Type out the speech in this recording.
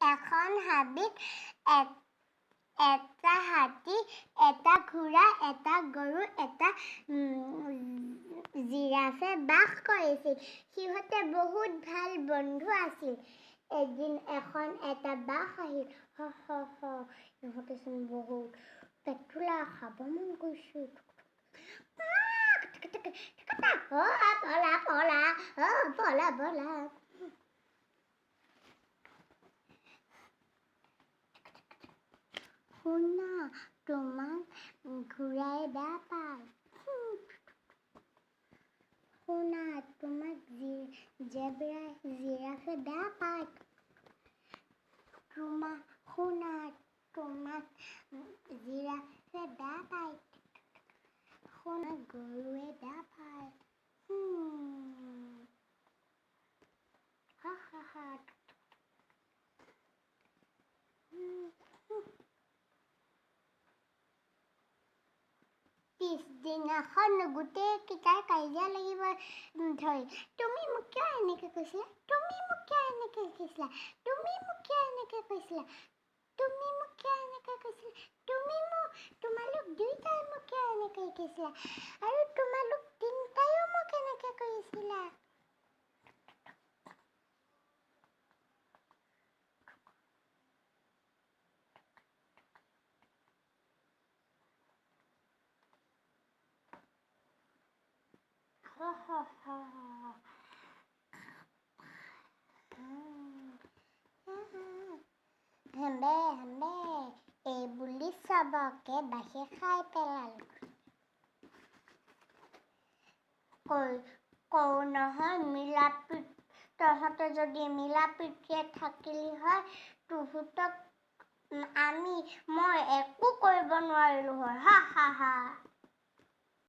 এখন হাবিত এটা হাতী, এটা ঘোঁৰা, এটা গৰু, এটা জিৰাফে বাস কৰিছিল। সিহঁতে বহুত ভাল বন্ধু আছিল। এদিন এটা বাঘ আহিল। সিহঁতেচোন বহুত পেটুলা, খাব মন গৈছে। পলা। শুনা, তোমাক ঘূৰাই বেয়া পায়। শুনা, তোমাক জিৰাফে বেয়া পায়। শুনা, তোমাক জিৰাফে বেয়া পায়। শুনা, গৰুৱে বেয়া পায়। পিছদিনাখন গোটেইকেইটাই কাজিয়া লাগিব ধৰি। তুমি মোক কিয় এনেকৈ কৈছিলা? তুমি মোক কিয় এনেকৈ কৈছিলা? তুমি মোক কিয় এনেকৈ কৈছিলা? তোমালোক দুইটাই মোক কিয় এনেকৈ কৈছিলা? আৰু তোমালোক তিনিটাইও মোক এনেকৈ কৰিছিলা। হেম্বে এই বুলি চবকে বাহিৰ খাই পেলালো। কওঁ নহয়, তহঁতে যদি মিলা প্ৰীতিৰে থাকিলি হয়, তহঁতক মই একো কৰিব নোৱাৰিলো হয়।